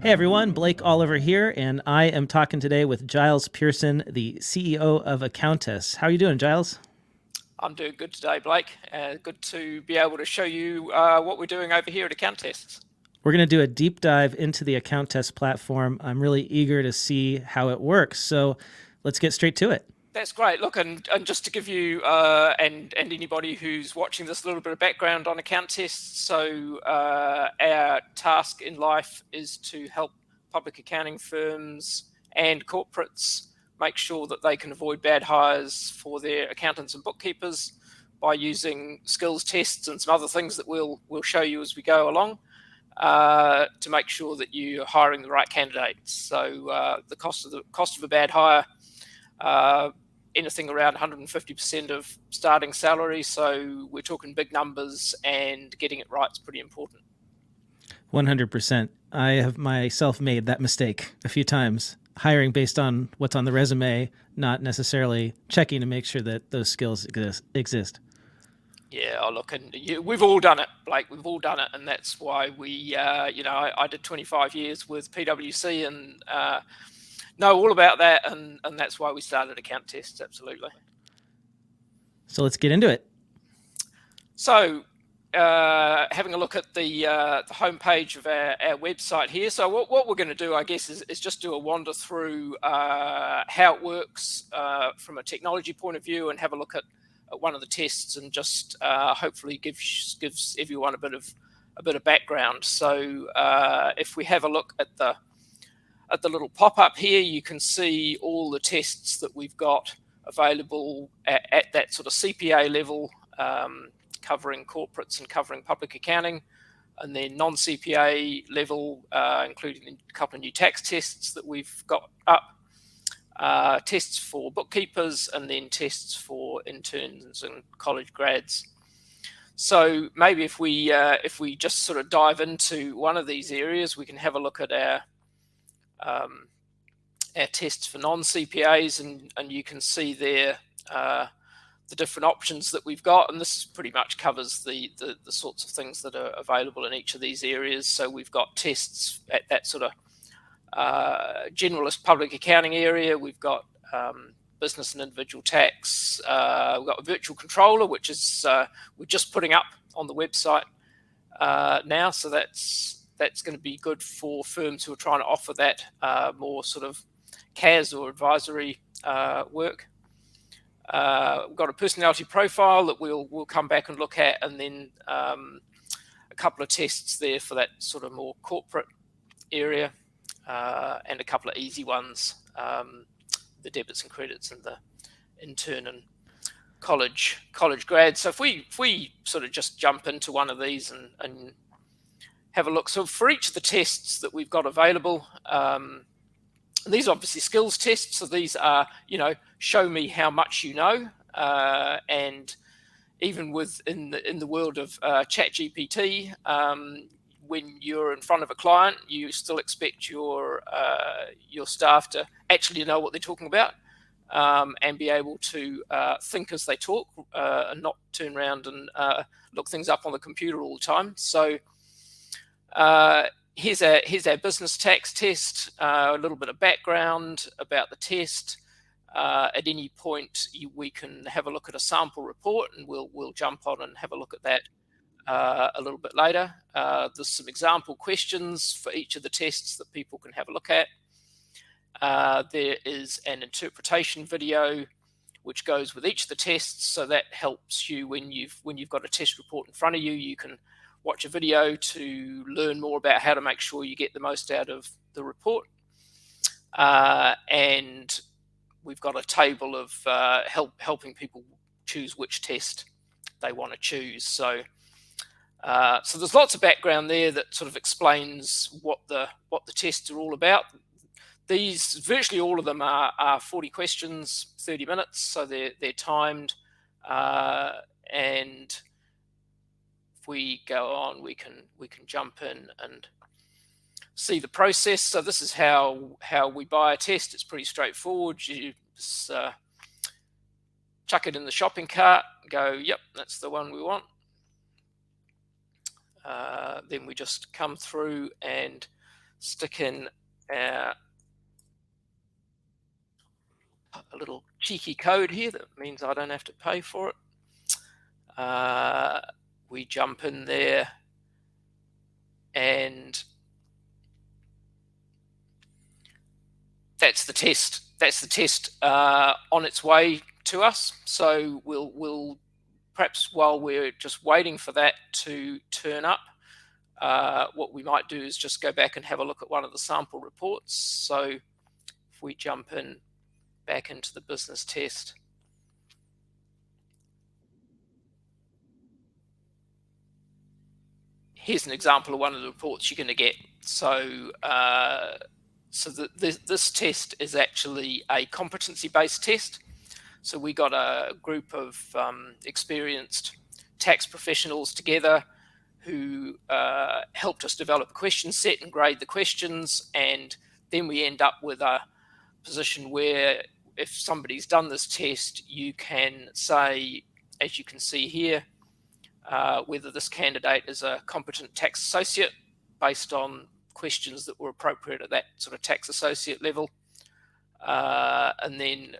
Hey everyone, Blake Oliver here, and I am talking today with Giles Pearson, the CEO of Accountests. How are you doing, Giles? I'm doing good today, Blake. Good to be able to show you what we're doing over here at Accountests. We're going to do a deep dive into the Accountests platform. I'm really eager to see how it works, so let's get straight to it. That's great. Look, and just to give you and anybody who's watching this a little bit of background on Accountests. So our task in life is to help public accounting firms and corporates make sure that they can avoid bad hires for their accountants and bookkeepers by using skills tests and some other things that we'll show you as we go along. To make sure that you're hiring the right candidates. So the cost of a bad hire, anything around 150% of starting salary. So we're talking big numbers, and getting it right is pretty important. 100%. I have myself made that mistake a few times, hiring based on what's on the resume, not necessarily checking to make sure that those skills exist. Yeah, look, and we've all done it, Blake. We've all done it, and that's why we, I did 25 years with PwC and know all about that, and that's why we started Accountests. Absolutely. So let's get into it. So, having a look at the homepage of our website here. So what we're going to do, I guess, is just do a wander through how it works from a technology point of view, and have a look at one of the tests, and just hopefully gives everyone a bit of background. So if we have a look at the little pop-up here, you can see all the tests that we've got available at that sort of CPA level, covering corporates and covering public accounting, and then non-CPA level, including a couple of new tax tests that we've got up, tests for bookkeepers, and then tests for interns and college grads. So maybe if we just sort of dive into one of these areas, we can have a look at our tests for non-CPAs, and you can see there the different options that we've got, and this pretty much covers the sorts of things that are available in each of these areas. So we've got tests at that sort of generalist public accounting area. We've got business and individual tax. We've got a virtual controller, which is we're just putting up on the website now. So that's going to be good for firms who are trying to offer that more sort of CAS or advisory work. We've got a personality profile that we'll come back and look at, and then a couple of tests there for that sort of more corporate area, and a couple of easy ones, the debits and credits, and the intern and college grad. So if we sort of just jump into one of these and have a look. So for each of the tests that we've got available, these are obviously skills tests. So these are, show me how much you know, and even in the world of ChatGPT, when you're in front of a client, you still expect your staff to actually know what they're talking about, and be able to think as they talk, and not turn around and look things up on the computer all the time. So here's our business tax test, a little bit of background about the test. At any point, we can have a look at a sample report, and we'll jump on and have a look at that a little bit later. There's some example questions for each of the tests that people can have a look at. There is an interpretation video which goes with each of the tests, so that helps you when you've got a test report in front of you. You can watch a video to learn more about how to make sure you get the most out of the report. And we've got a table of helping people choose which test they want to choose. So there's lots of background there that sort of explains what the tests are all about. These, virtually all of them are 40 questions, 30 minutes, so they're timed. And if we go on, we can jump in and see the process. So this is how we buy a test. It's pretty straightforward. You just chuck it in the shopping cart, go, yep, that's the one we want. Then we just come through and stick in a little cheeky code here that means I don't have to pay for it. We jump in there and that's the test. That's the test on its way to us. So we'll perhaps while we're just waiting for that to turn up, what we might do is just go back and have a look at one of the sample reports. So if we jump in back into the business test, here's an example of one of the reports you're going to get. So this test is actually a competency-based test. So we got a group of experienced tax professionals together who helped us develop a question set and grade the questions, and then we end up with a position where if somebody's done this test, you can say, as you can see here, whether this candidate is a competent tax associate based on questions that were appropriate at that sort of tax associate level. And then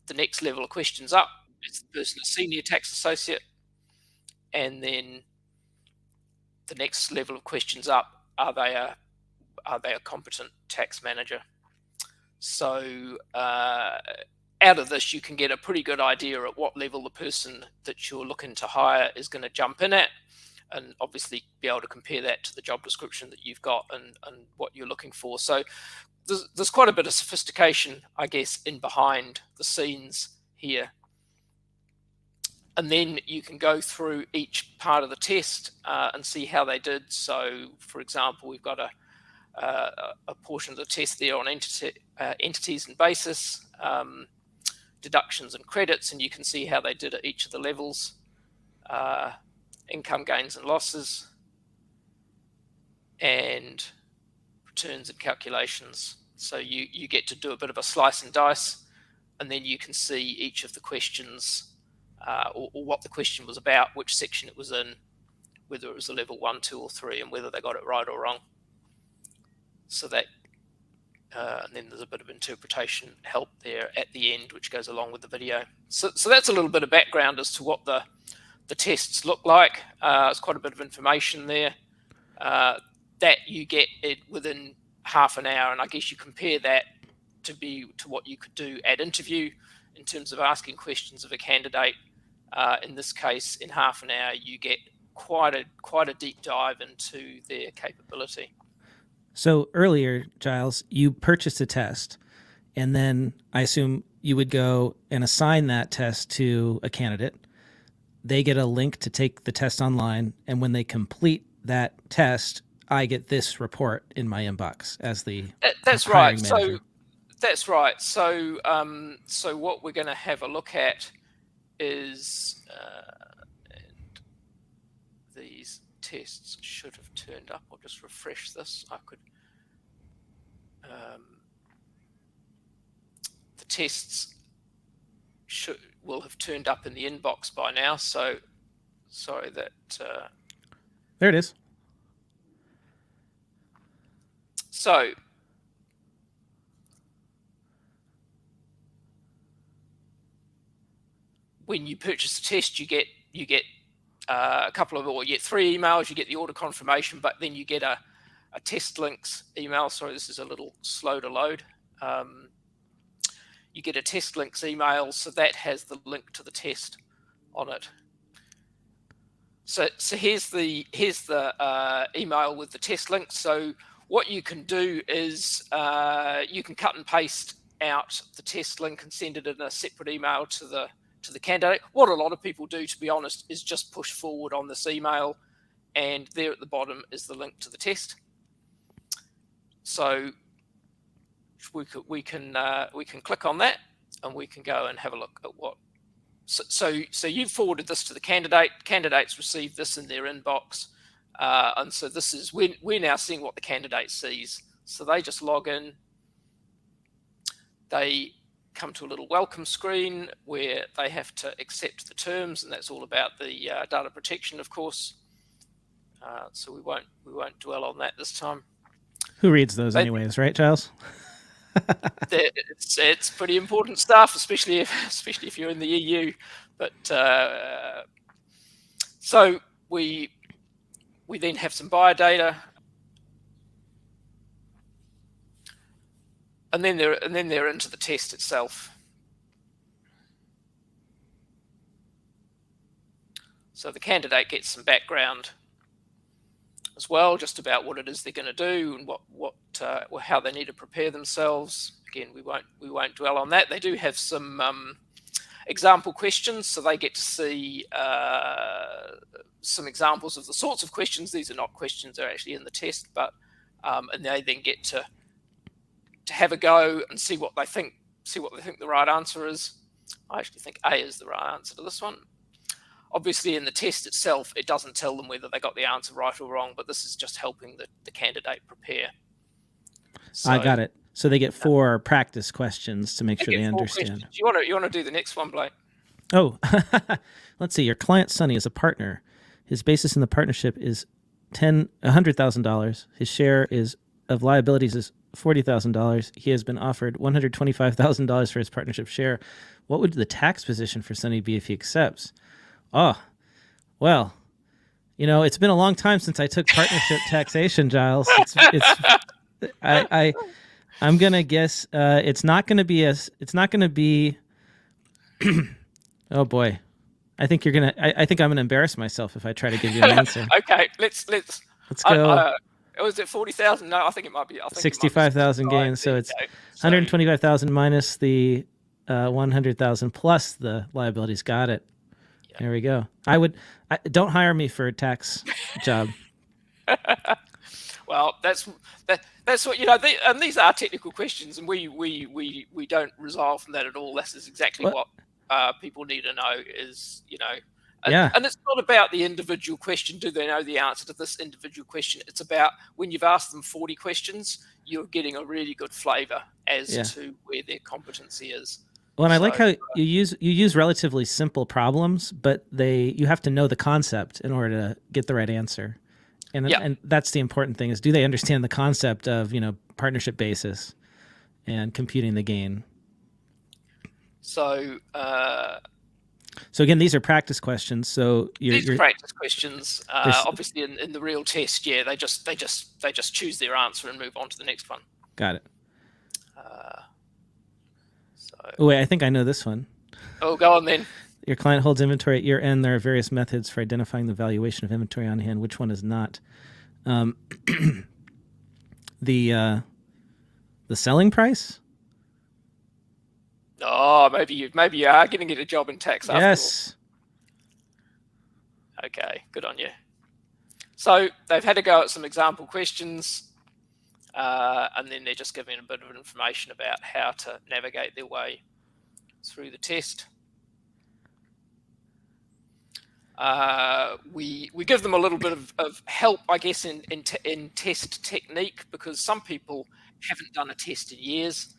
the next level of questions up is the person a senior tax associate. And then the next level of questions up, are they a competent tax manager? So out of this, you can get a pretty good idea at what level the person that you're looking to hire is going to jump in at, and obviously be able to compare that to the job description that you've got and what you're looking for. So there's quite a bit of sophistication, I guess, in behind the scenes here. And then you can go through each part of the test and see how they did. So, for example, we've got a portion of the test there on entities and basis, deductions and credits, and you can see how they did at each of the levels, income gains and losses, and returns and calculations. So you get to do a bit of a slice and dice, and then you can see each of the questions or what the question was about, which section it was in, whether it was a level 1, 2, or 3, and whether they got it right or wrong. So that, and then there's a bit of interpretation help there at the end, which goes along with the video. So that's a little bit of background as to what the tests look like. It's quite a bit of information there that you get it within half an hour, and I guess you compare that to what you could do at interview in terms of asking questions of a candidate. In this case, in half an hour, you get quite a deep dive into their capability. So earlier, Giles, you purchased a test, and then I assume you would go and assign that test to a candidate. They get a link to take the test online, and when they complete that test, I get this report in my inbox as the that's hiring right. manager. So that's right. So so what we're going to have a look at is, and these tests should have turned up. I'll just refresh this. I could. The tests will have turned up in the inbox by now. So sorry that. There it is. So when you purchase a test, you get a couple of, or you get 3 emails. You get the order confirmation, but then you get a test links email. Sorry, this is a little slow to load. You get a test links email, so that has the link to the test on it. So here's the email with the test link. So what you can do is you can cut and paste out the test link and send it in a separate email to the candidate. What a lot of people do, to be honest, is just push forward on this email, and there at the bottom is the link to the test. So we can click on that, and we can go and have a look at what. So you've forwarded this to the candidate. Candidates receive this in their inbox, and so this is we're now seeing what the candidate sees. So they just log in. They come to a little welcome screen where they have to accept the terms, and that's all about the data protection, of course. So we won't dwell on that this time. Who reads those anyways, right, Giles? It's pretty important stuff, especially if you're in the EU. But so we then have some buyer data, and then they're into the test itself. So the candidate gets some background as well, just about what it is they're going to do and how they need to prepare themselves. Again, we won't dwell on that. They do have some example questions, so they get to see some examples of the sorts of questions. These are not questions that are actually in the test, but and they then get to have a go and see what they think the right answer is. I actually think A is the right answer to this one. Obviously, in the test itself, it doesn't tell them whether they got the answer right or wrong, but this is just helping the candidate prepare. So, I got it. So they get 4 practice questions to make sure they understand. You want to do the next one, Blake? Oh, let's see. Your client, Sonny, is a partner. His basis in the partnership is $100,000. His share of liabilities is $40,000. He has been offered $125,000 for his partnership share. What would the tax position for Sonny be if he accepts? Oh, well, it's been a long time since I took partnership taxation, Giles. I'm gonna guess it's not gonna be. Oh boy, I think I'm gonna embarrass myself if I try to give you an answer. Okay, let's go. Was it 40,000? No, I think it might be. 65,000 gains. So it's 125,000 minus the 100,000 plus the liabilities. Got it. Yeah. There we go. Don't hire me for a tax job. Well, that's what and these are technical questions, and we don't resolve from that at all. This is exactly what people need to know is and it's not about the individual question. Do they know the answer to this individual question? It's about when you've asked them 40 questions, you're getting a really good flavour as to where their competency is. Well, and I like how you use relatively simple problems, but you have to know the concept in order to get the right answer. And that's the important thing is, do they understand the concept of, partnership basis and computing the gain? So again, these are practice questions. So these are practice questions. Obviously in the real test, they just choose their answer and move on to the next one. Got it. Oh, wait, I think I know this one. Oh, go on then. Your client holds inventory at year-end. There are various methods for identifying the valuation of inventory on hand. Which one is not? The selling price? Oh, maybe you are going to get a job in tax after all. Yes. Okay, good on you. So they've had to go at some example questions, and then they're just giving a bit of information about how to navigate their way through the test. We give them a little bit of help, I guess, in test technique, because some people haven't done a test in years,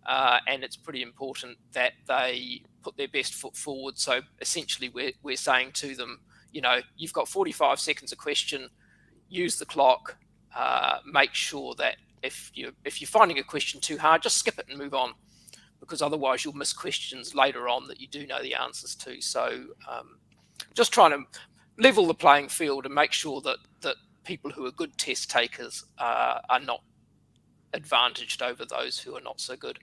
and it's pretty important that they put their best foot forward. So essentially, we're saying to them, you've got 45 seconds a question. Use the clock. Make sure that if you're finding a question too hard, just skip it and move on, because otherwise you'll miss questions later on that you do know the answers to. So just trying to level the playing field and make sure that people who are good test takers are not advantaged over those who are not so good.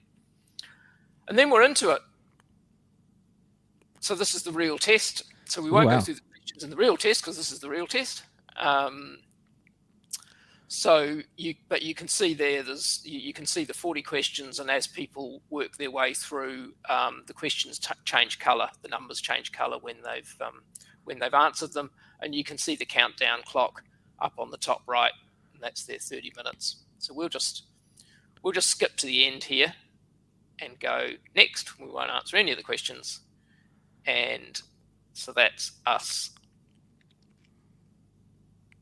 And then we're into it. So this is the real test. So we won't go through the questions in the real test, because this is the real test. But you can see there, you can see the 40 questions, and as people work their way through, the questions change colour, the numbers change colour when they've answered them, and you can see the countdown clock up on the top right, and that's their 30 minutes. So we'll just skip to the end here and go next. We won't answer any of the questions, and so that's us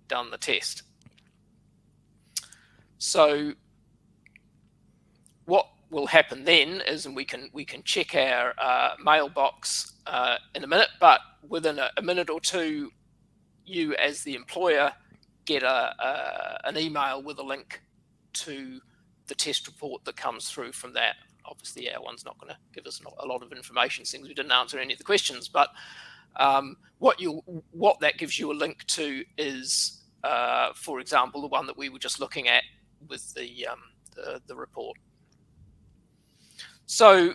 done the test. So what will happen then is, and we can check our mailbox in a minute, but within a minute or two, you as the employer get an email with a link to the test report that comes through from that. Obviously, our one's not going to give us a lot of information, since we didn't answer any of the questions. But what that gives you a link to is, for example, the one that we were just looking at with the report. So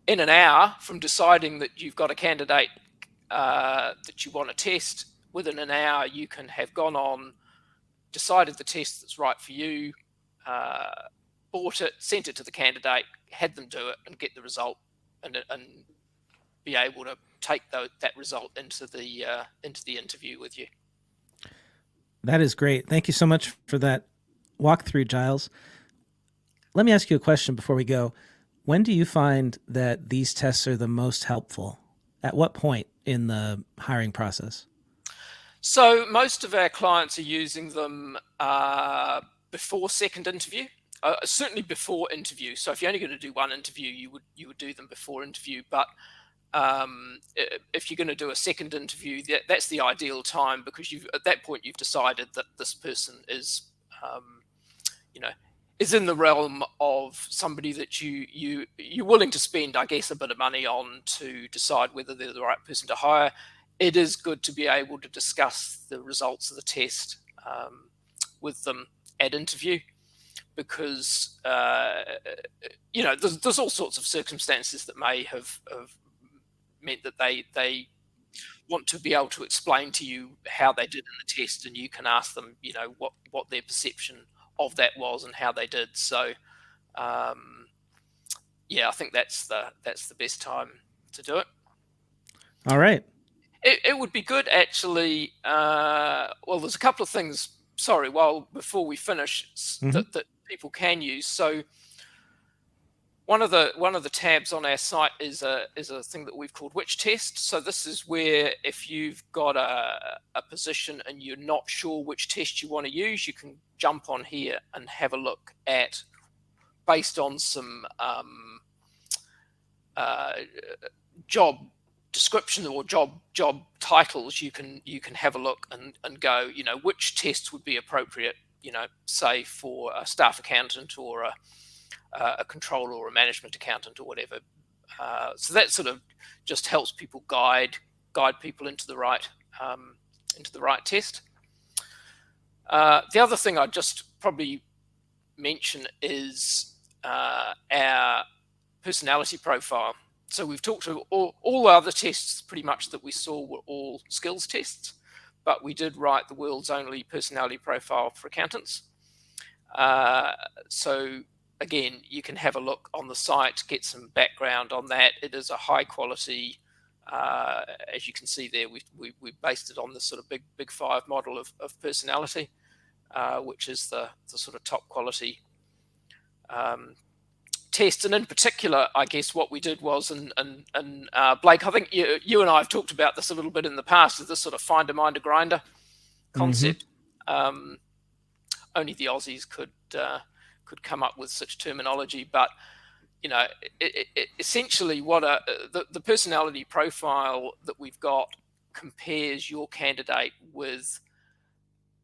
in an hour from deciding that you've got a candidate that you want to test, within an hour you can have gone on, decided the test that's right for you, bought it, sent it to the candidate, had them do it, and get the result, and be able to take that result into the interview with you. That is great. Thank you so much for that walkthrough, Giles. Let me ask you a question before we go. When do you find that these tests are the most helpful? At what point in the hiring process? So most of our clients are using them before second interview, certainly before interview. So if you're only going to do one interview, you would do them before interview. But if you're going to do a second interview, that's the ideal time, because at that point you've decided that this person is, is in the realm of somebody that you're willing to spend, I guess, a bit of money on to decide whether they're the right person to hire. It is good to be able to discuss the results of the test with them at interview, because there's all sorts of circumstances that may have meant that they want to be able to explain to you how they did in the test, and you can ask them, what their perception of that was and how they did. So I think that's the best time to do it. All right. It would be good, actually. Well, there's a couple of things. Sorry, before we finish, that people can use. So one of the tabs on our site is a thing that we've called Which Test. So this is where, if you've got a position and you're not sure which test you want to use, you can jump on here and have a look at, based on some job description or job titles, you can have a look and go, which tests would be appropriate, say for a staff accountant or a controller or a management accountant or whatever. So that sort of just helps people guide people into the right test. The other thing I'd just probably mention is our personality profile. So we've talked to all the other tests pretty much that we saw were all skills tests, but we did write the world's only personality profile for accountants. So again, you can have a look on the site, get some background on that. It is a high quality, as you can see there, we based it on this sort of big five model of personality, which is the sort of top quality test. And in particular, I guess what we did was, and Blake, I think you and I have talked about this a little bit in the past, is this sort of finder, minder, grinder concept. Only the Aussies could come up with such terminology, but essentially what the personality profile that we've got compares your candidate with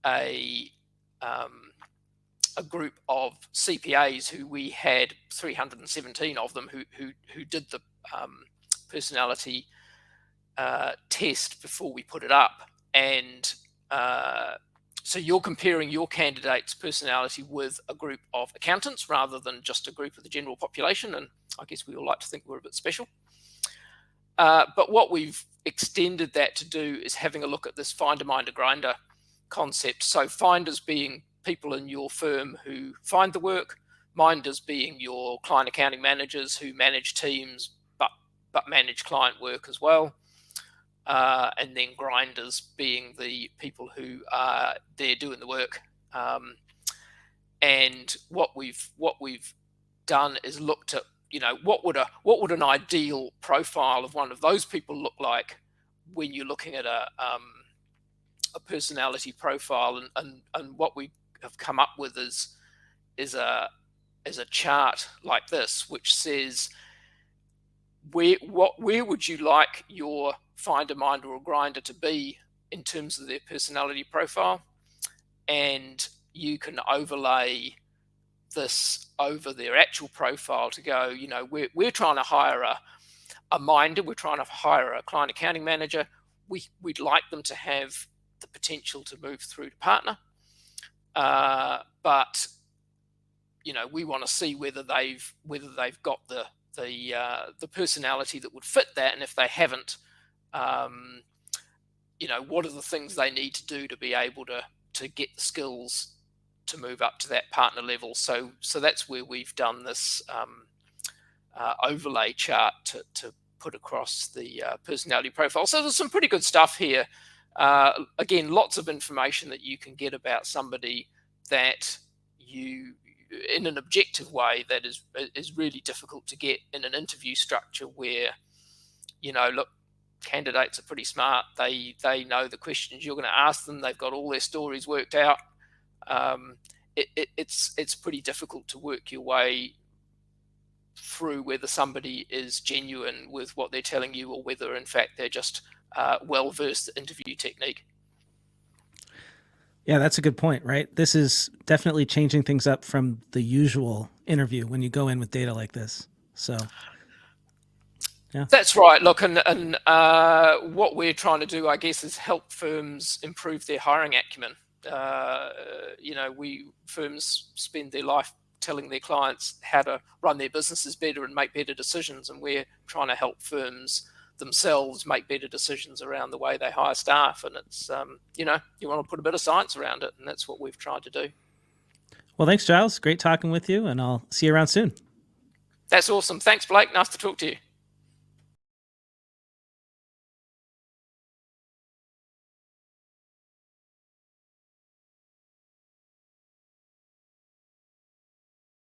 a group of CPAs who we had 317 of them who did the personality test before we put it up, and so you're comparing your candidate's personality with a group of accountants rather than just a group of the general population, and I guess we all like to think we're a bit special. But what we've extended that to do is having a look at this finder, minder, grinder concept. So finders being people in your firm who find the work, minders being your client accounting managers who manage teams but manage client work as well, and then grinders being the people who are there doing the work. And what we've done is looked at, what would an ideal profile of one of those people look like when you're looking at a personality profile, and what we have come up with is a chart like this, which says where would you like your finder, minder, or grinder to be in terms of their personality profile, and you can overlay this over their actual profile to go, we're trying to hire a minder, we're trying to hire a client accounting manager. We'd like them to have the potential to move through to partner, but we want to see whether they've got the personality that would fit that, and if they haven't, what are the things they need to do to be able to get the skills to move up to that partner level. So that's where we've done this overlay chart to put across the personality profile. So there's some pretty good stuff here. Again, lots of information that you can get about somebody that you, in an objective way, that is really difficult to get in an interview structure where, look, candidates are pretty smart. They know the questions you're going to ask them. They've got all their stories worked out. It's pretty difficult to work your way through whether somebody is genuine with what they're telling you, or whether in fact they're just well versed at interview technique. Yeah, that's a good point, right? This is definitely changing things up from the usual interview when you go in with data like this. So, yeah. That's right. Look, and what we're trying to do, I guess, is help firms improve their hiring acumen. Firms spend their life telling their clients how to run their businesses better and make better decisions, and we're trying to help firms themselves make better decisions around the way they hire staff. And it's you want to put a bit of science around it, and that's what we've tried to do. Well, thanks, Giles. Great talking with you, and I'll see you around soon. That's awesome. Thanks, Blake. Nice to talk to you.